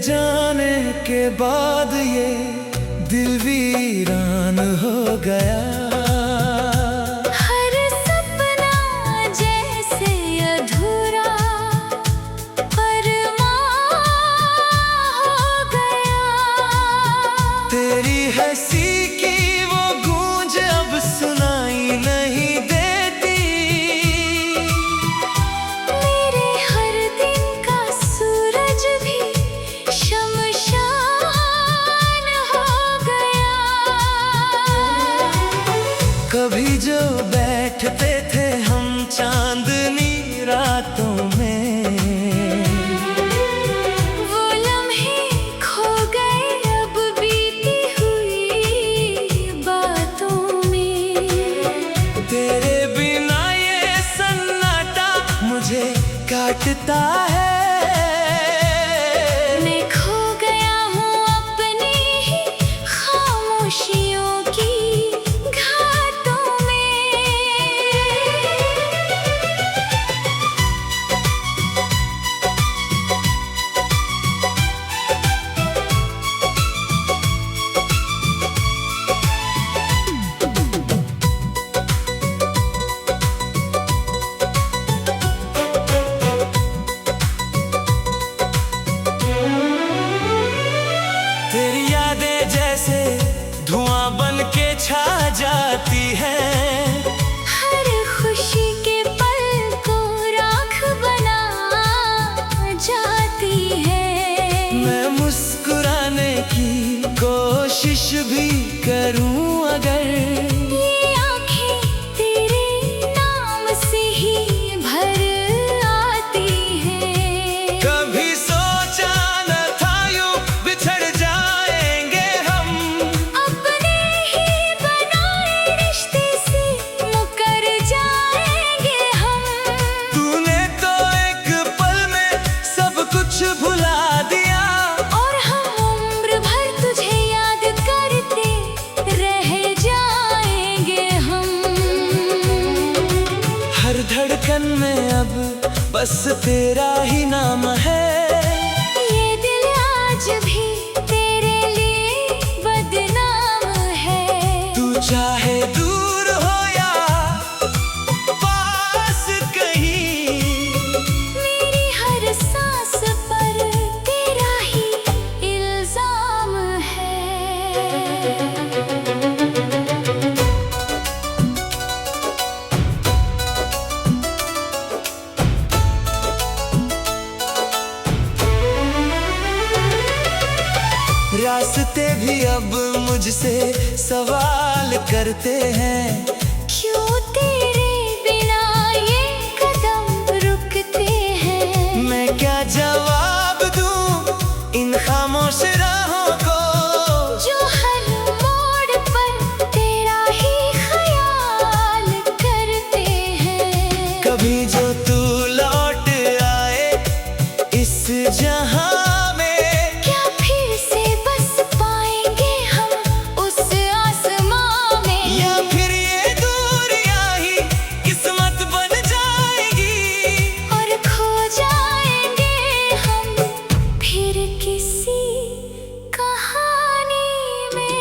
जाने के बाद ये दिल वीरान हो गया। हर सपना जैसे अधूरा अरमान हो गया। तेरी हंसी की वो गूंज अब सुनाई नहीं देती। मेरे हर दिन का सूरज भी शमशान हो गया। कभी जो बैठते थे हम चांदनी रातों में, वो लम्हे खो गए अब बीती हुई बातों में। तेरे बिना ये सन्नाटा मुझे काटता है। मैं खो गया हूँ अपनी ही खामोशियों की घाटों में। तेरी यादें जैसे धुआं बन के छा जाती हैं। हर खुशी के पल को राख बना जाती है। मैं मुस्कुराने की कोशिश भी करूं अगर, ये आँखें तेरे नाम से ही भर आती हैं। कभी सोचा न था यूं बिछड़ जाएंगे हम। अपने ही बनाए रिश्ते से मुकर जाएंगे हम। तूने तो एक पल में सब कुछ भुला दिया। और हम उम्र भर तुझे याद करते रह जाएंगे हम। हर धड़कन में अब बस तेरा ही नाम है। ये दिल आज भी तेरे लिए बदनाम है। तू चाहे दूर हो या पास कहीं, मेरी हर सांस पर तेरा ही इल्जाम है। रास्ते भी अब मुझसे सवाल करते हैं। क्यों तेरे बिना ये कदम रुकते हैं। मैं क्या जवाब दूं इन खामोश राहों को, जो हर मोड़ पर तेरा ही ख्याल करते हैं। कभी जो तू लौट आए इस जहां में, क्या फिर से बस पाएंगे हम उस आसमां में। या फिर ये दूरियां ही किस्मत बन जाएगी। और खो जाएंगे हम फिर किसी कहानी में।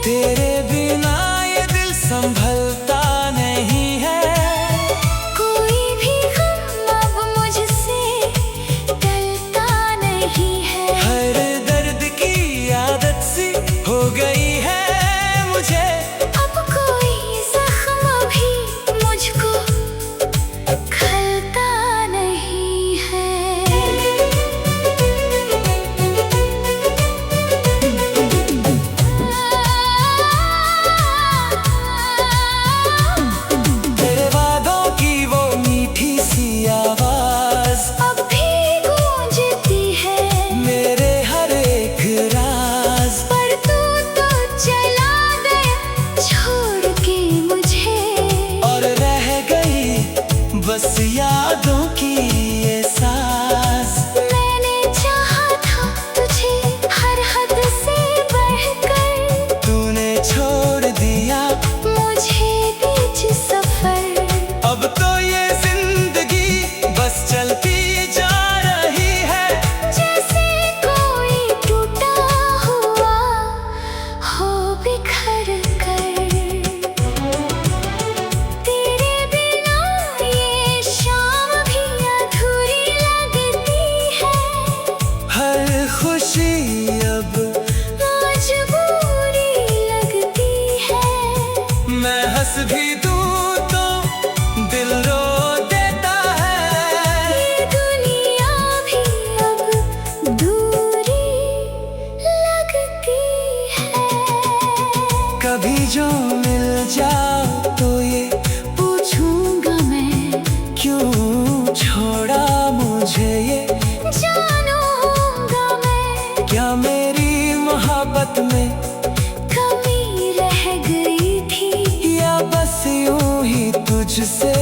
तेरे बिना ये दिल संभलता नहीं है। कोई भी गम अब मुझसे टलता नहीं है। हर दर्द की आदत सी हो गई है मुझे। अब कोई जख्म भी मुझको खलता नहीं है। तेरे वादों की वो मीठी सी आवाज अब भी गूंजती है। मेरे हर एक राज, पर तू तो चला गया छोड़ के मुझे। और रह गई बस यादों की ये सांस। मैंने चाहा था तुझे हर हद से बढ़कर, तूने छोड़ दिया मुझे बीच सफर। अब तो ये जिंदगी बस चलती जा रही है। जैसे मुझे ये जानूंगा मैं, क्या मेरी मोहब्बत में कमी रह गई थी, या बस यूं ही तुझसे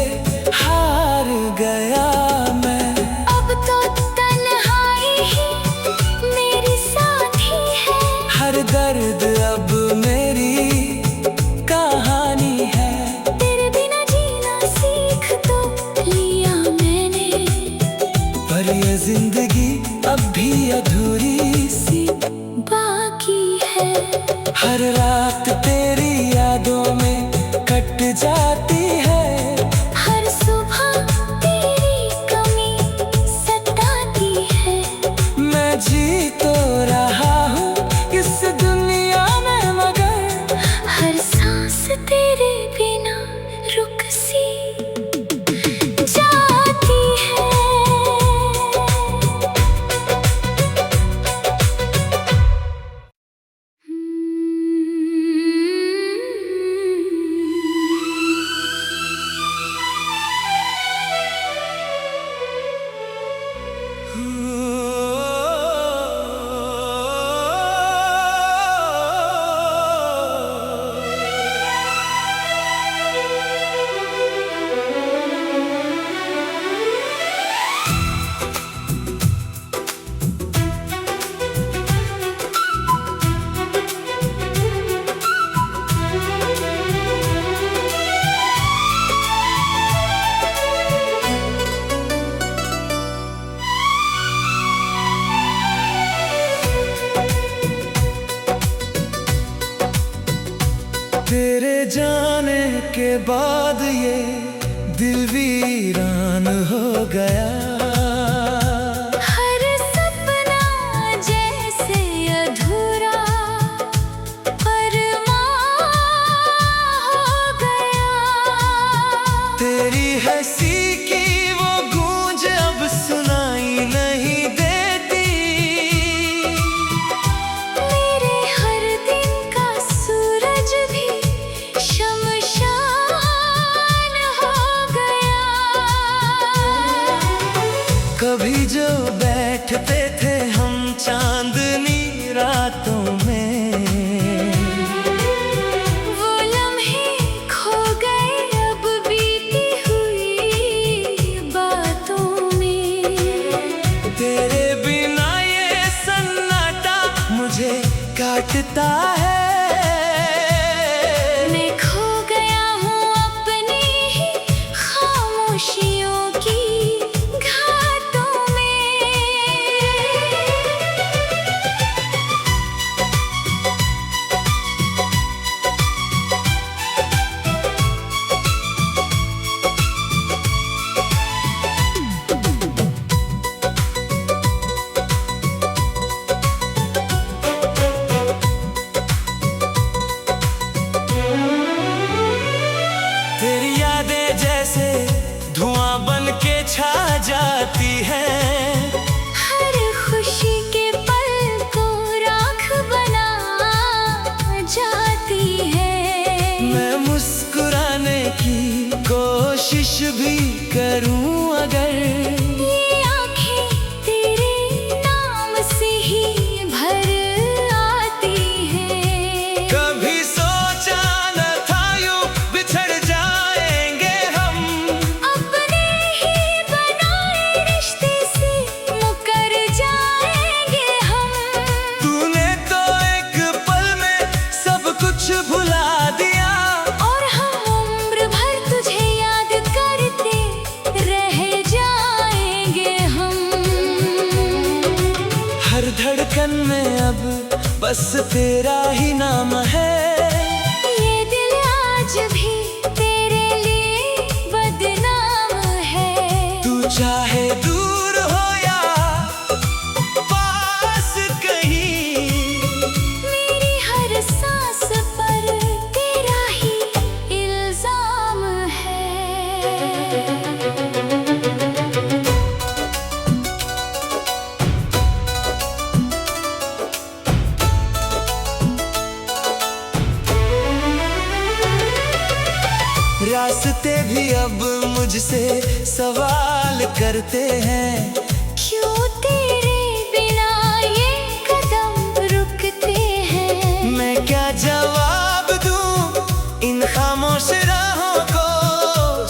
हार गया मैं। अब तो तन्हाई ही मेरी साथी है, हर दर्द अब मेरी कहानी है। तेरे बिना जीना सीख तो लिया मैंने, पर ये जिंदगी अब भी अधूरी सी बाकी है। हर रात तेरी यादों में कट जाती है, हर सुबह तेरी कमी सताती है। मैं जी तो रहा हूँ इस दुनिया में, मगर हर सांस तेरे बिना रुक सी जाती है। तेरे जाने के बाद ये दिल वीरान हो गया। हर सपना जैसे अधूरा अरमान हो गया। तेरी हंसी की वो गूंज अब सुनाई नहीं देती, मेरे हर दिन का सूरज भी शमशान हो गया। कभी जो बैठते थे हम चांदनी रातों में, वो लम्हे खो गए अब बीती हुई बातों में। तेरे बिना ये सन्नाटा मुझे काटता है। मैं खो गया हूँ अपनी ही खामोशियों की घाटों में। तेरी यादें जैसे धुआं बन के छा जाती है, हर खुशी के पल को राख बना जाती है। मैं मुस्कुराने की कोशिश भी करूं अगर, ये आँखें तेरे नाम से ही भर आती हैं। कभी सोचा न था यूं बिछड़ जाएंगे हम, अपने ही बनाए रिश्ते से मुकर जाएंगे हम। तूने तो एक पल में सब कुछ भुला दिया, और हम उम्र भर तुझे याद करते रह जाएंगे हम। हर धड़कन में अब बस तेरा ही नाम है। ये दिल आज भी तेरे लिए बदनाम है। तू चाहे दूर हो या पास कहीं, मेरी हर सांस पर तेरा ही इल्जाम है। रास्ते भी अब मुझसे सवाल सवाल करते हैं, क्यों तेरे बिना ये कदम रुकते हैं। मैं क्या जवाब दूं इन खामोश राहों को,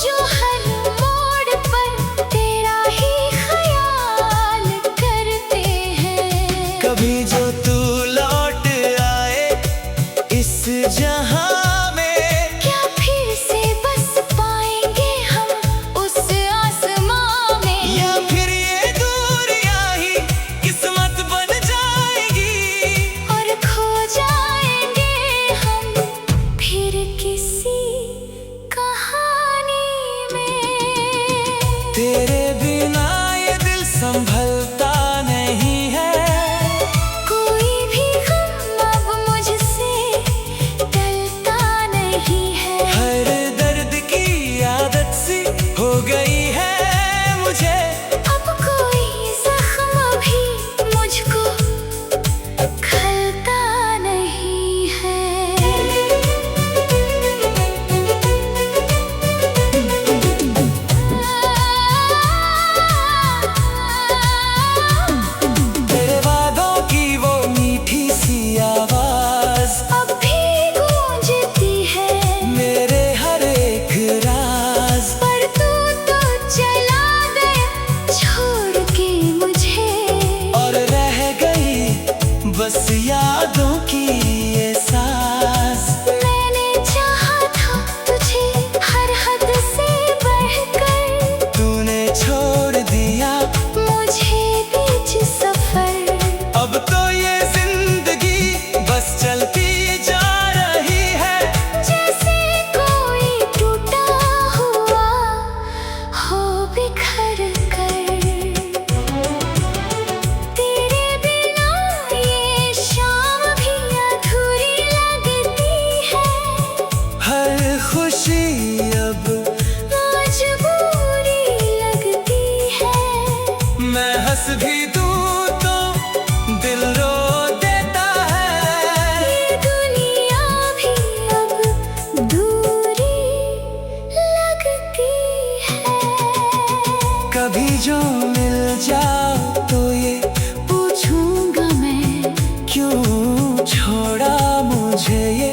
जो हर मोड़ पर तेरा ही ख्याल करते हैं। कभी जो तू लौट आए इस जहां में, क्या फिर से बस पाएंगे हम उस आसमां में। या फिर ये दूरियां ही किस्मत बन जाएगी, और खो जाएंगे हम फिर किसी कहानी में। तेरे बिना ये दिल संभलता नहीं है, कोई भी गम अब मुझसे टलता नहीं है। हर दर्द की आदत सी हो गई है मुझे, अब कोई जख्म भी मुझको खलता नहीं है। तेरे वादों की वो मीठी सी आवाज अब भी गूंजती है, मेरे हर एक राज, पर तू तो चला गया छोड़ के मुझे। और रह गई बस यादों की ये सांस। मैंने चाहा था तुझे हर हद से बढ़कर, तूने छोड़ दिया मुझे बीच सफर। अब तो ये जिंदगी बस चलती जा रही है, जैसे कोई टूटा हुआ हो बिखर कर। तेरे बिना ये शाम भी अधूरी लगती है, हर खुशी अब मजबूरी लगती है। मैं हंस भी दूं तो दिल रो देता है, ये दुनिया भी अब दूरी लगती है। कभी जो मिल जाओ तो ये पूछूंगा मैं, क्यों छोड़ा मुझे ये,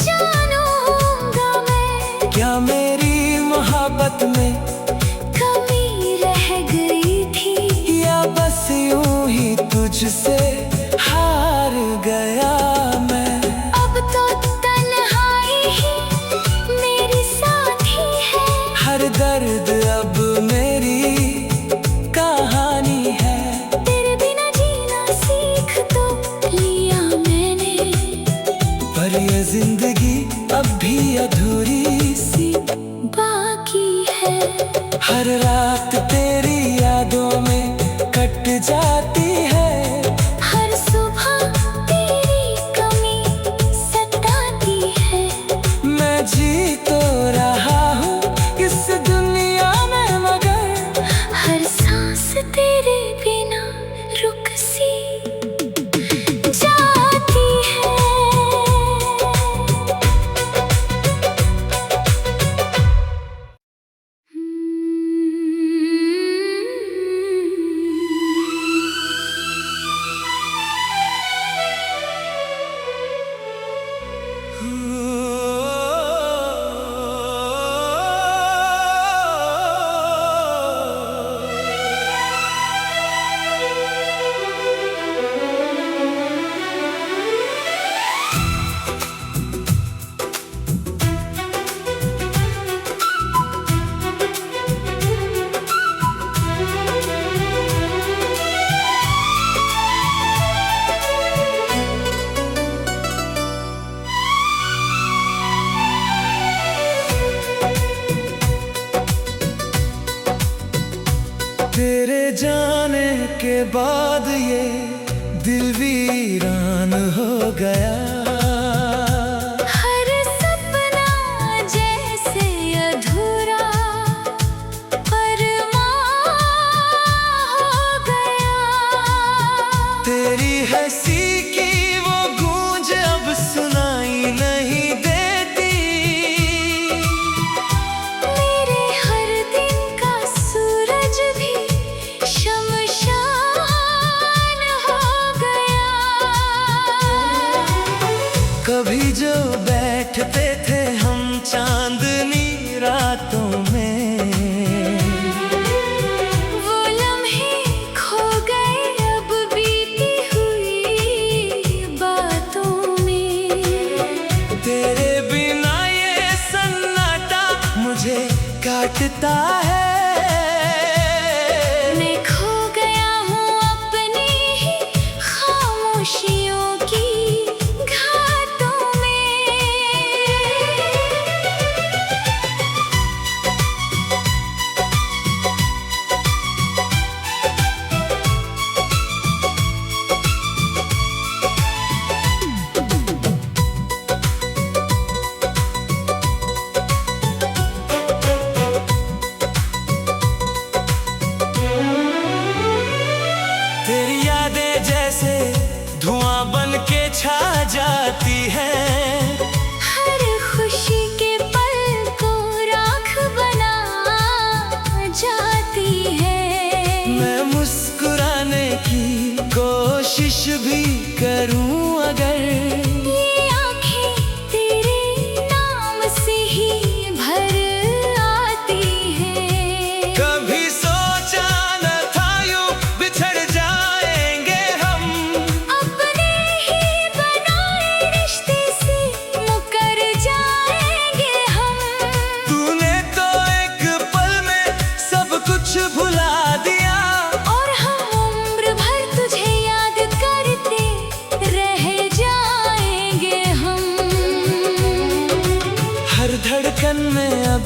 जानूंगा मैं, क्या मेरी मोहब्बत में कमी रह गई थी। या बस यूं ही तुझसे हार गया मैं। अब तो तन्हाई ही मेरी साथी है, हर दर्द अब मेरी कहानी है, तेरे बिना जीना सीख तो लिया मैंने। पर ये जिंदगी अब भी अधूरी सी बाकी है, हर रात तेरी यादों में कट जाती है, हर सुबह तेरी कमी सताती है। मैं जी तो रहा हूँ इस दुनिया में मगर, हर सांस तेरे बिना रुक सी जाती है। तेरे जाने के बाद ये दिल वीरान हो गया, हर सपना जैसे अधूरा अरमान हो गया। तेरी हंसी की वो गूंज अब सुनाई नहीं देती, मेरे हर दिन का सूरज भी कभी जो बैठते थे हम चांदनी रातों में, वो लम्हे खो गए अब बीती हुई बातों में। तेरे बिना ये सन्नाटा मुझे काटता है। मैं खो गया हूँ अपनी ही खामोशियों की घाटों में। तेरी यादें जैसे धुआं बन के छा जाती हैं। हर खुशी के पल को राख बना जाती है। मैं मुस्कुराने की कोशिश भी करूं अगर, ये आँखें तेरे नाम से ही भर आती हैं। कभी सोचा न था यूं बिछड़ जाएंगे हम, अपने ही बनाए रिश्ते से मुकर जाएंगे हम। तूने तो एक पल में सब कुछ भुला दिया, और हम उम्र भर तुझे याद करते रह जाएंगे हम। हर धड़कन में अब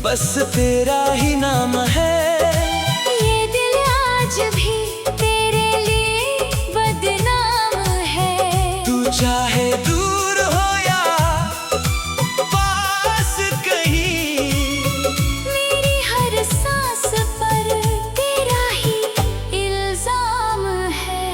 बस तेरा ही नाम है। ये दिल आज भी तेरे लिए बदनाम है। तू चाहे दूर हो या पास कहीं, मेरी हर सांस पर तेरा ही इल्जाम है।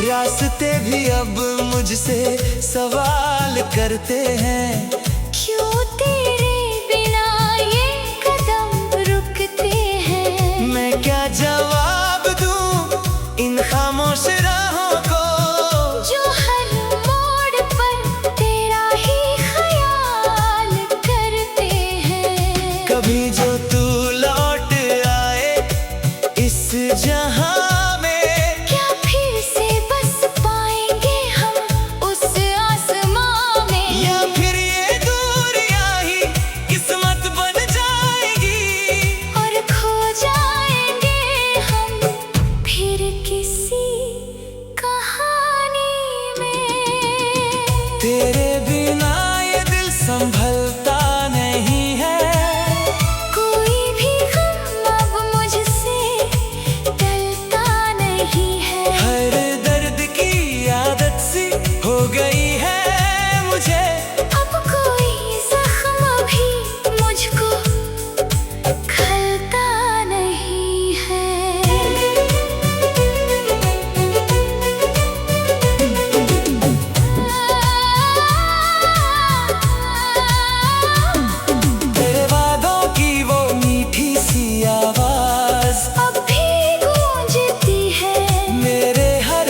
रास्ते भी अब मुझसे सवाल करते हैं। क्यों तेरे बिना ये कदम रुकते हैं। मैं क्या जवाब दूं इन खामोश राहों को, जो हर मोड़ पर तेरा ही ख्याल करते हैं। कभी जो तू लौट आए इस जहां में, क्या फिर से बस पाएंगे हम उस आसमां में। या फिर ये दूरियां ही किस्मत बन जाएगी, और खो जाएंगे हम फिर किसी कहानी में। तेरे बिना ये दिल संभलता नहीं है। कोई भी गम अब मुझसे टलता नहीं है। हर दर्द की आदत सी हो गई है मुझे। अब कोई जख्म भी मुझको खलता नहीं है। तेरे वादों की वो मीठी सी आवाज अब भी गूंजती है। मेरे हर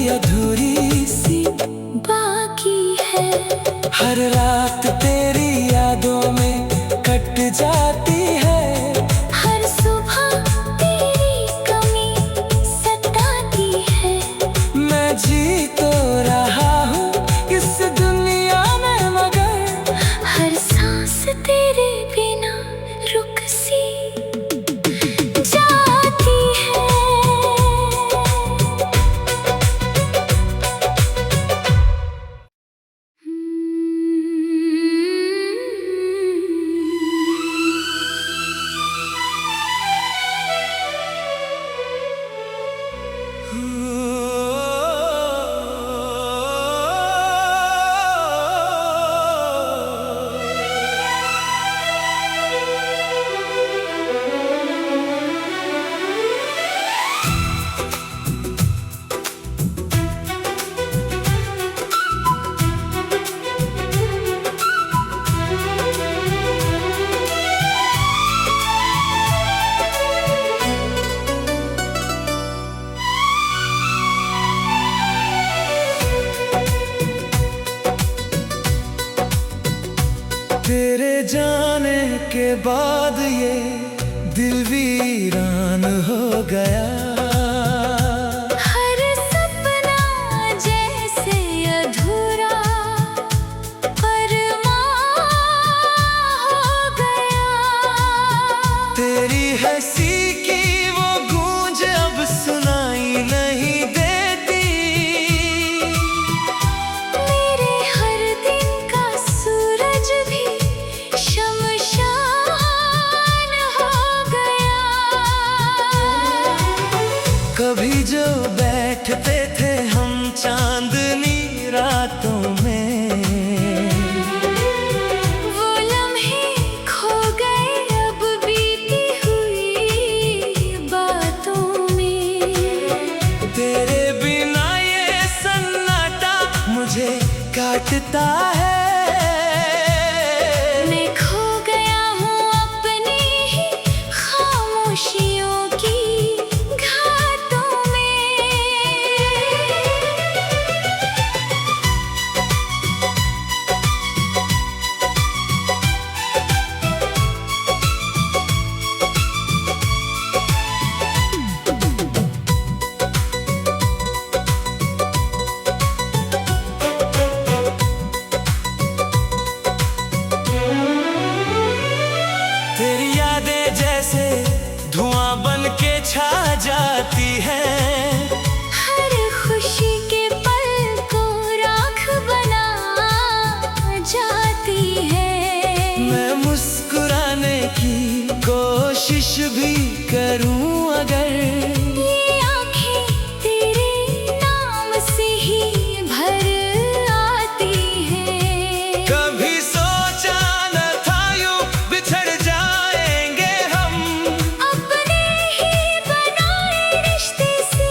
अधूरी सी बाकी है। हर रात तेरी यादों में कट जाती है। हर सुबह तेरी कमी सताती है। मैं जी तो रहा हूँ इस दुनिया में, मगर हर सांस तेरे बिना रुक सी जाती है। तेरे जाने के बाद ये दिल वीरान हो गया। हर सपना जैसे अधूरा अरमान हो गया। तेरी हंसी की वो गूंज अब सुनाई नहीं देती। मेरे हर दिन का सूरज भी शमशान हो गया। कभी जो बैठते थे हम चांदनी रातों में, वो लम्हे खो गए अब बीती हुई बातों में। तेरे बिना ये सन्नाटा मुझे काटता है। मैं खो गया हूँ अपनी ही खामोशियों की घाटों में। तेरी यादें जैसे धुआं बन के छा जाती हैं। हर खुशी के पल को राख बना जाती है। मैं मुस्कुराने की कोशिश भी करूं अगर, ये आँखें तेरे नाम से ही भर आती हैं। कभी सोचा न था यूं बिछड़ जाएंगे हम। अपने ही बनाए रिश्ते से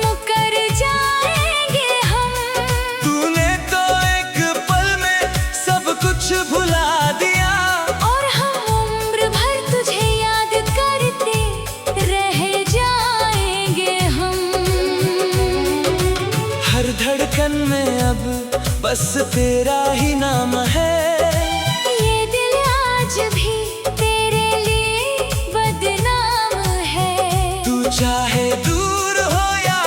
मुकर जाएंगे हम। तूने तो एक पल में सब कुछ भुला दिया। और हम उम्र भर तुझे याद करते रह जाएंगे हम। हर धड़कन में अब बस तेरा ही नाम है। ये दिल आज भी तेरे लिए बदनाम है। तू चाहे दूर हो या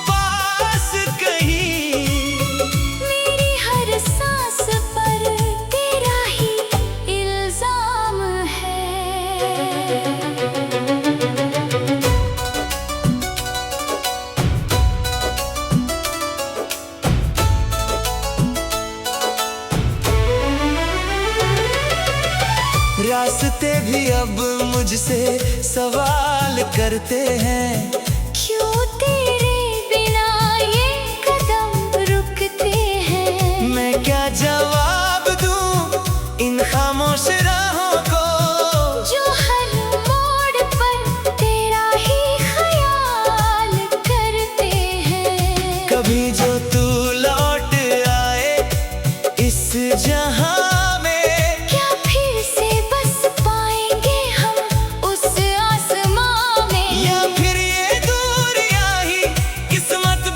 पास कहीं, मेरी हर सांस पर तेरा ही इल्जाम है। रास्ते भी अब मुझसे सवाल करते हैं। क्यों तेरे बिना ये कदम रुकते हैं। मैं क्या जवाब दूं इन खामोश राहों को, जो हर मोड़ पर तेरा ही ख्याल करते हैं। कभी जो तू लौट आए इस जहां में, क्या फिर से बस पाएंगे हम उस आसमां में। या फिर ये दूरियां ही किस्मत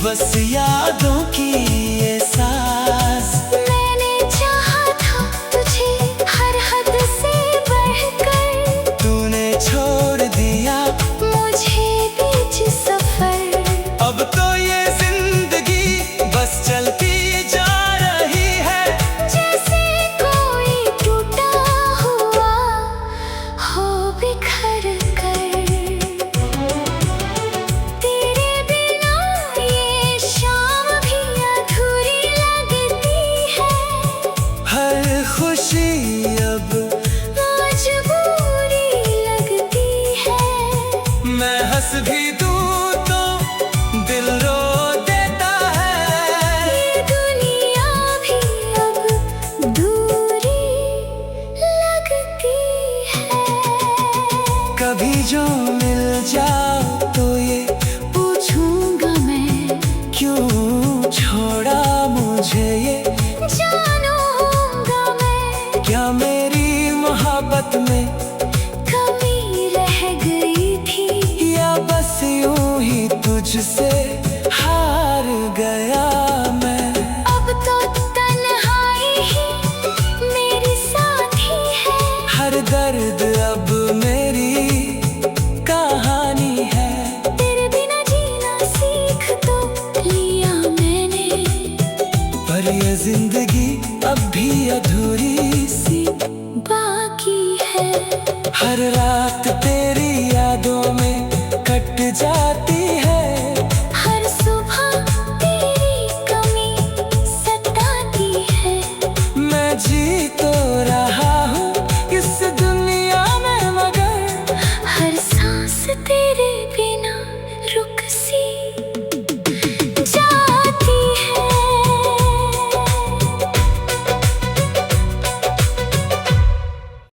बस यादों की ये सांस। मैंने चाहा था तुझे हर हद से बढ़कर, तूने छोड़ दिया मुझे बीच सफर। अब तो ये जिंदगी बस चलती जा रही है, जैसे कोई टूटा हुआ हो बिखर कर। तेरे बिना ये शाम भी अधूरी लगती है, हर खुशी अब मजबूरी लगती है। मैं हंस भी दूँ तो दिल रो देता है। ये दुनिया भी अब दूरी लगती है। कभी जो मिल जाओ तो ये पूछूंगा मैं क्यों छोड़ा मुझे ये। जानूंगा मैं क्या मेरी मोहब्बत में कमी रह गई थी, या बस यूं ही तुझसे हार गया मैं। अब तो तन्हाई ही मेरी साथी है। हर दर्द अब मेरी कहानी है। तेरे बिना जीना सीख तो लिया मैंने, पर ये जिंदगी अब भी अधूरी सी बाकी है। हर रात तेरी यादों में कट जाती है। हर सुबह तेरी कमी सताती है। मैं जी तो रहा हूँ इस दुनिया में, मगर हर सांस तेरे बिना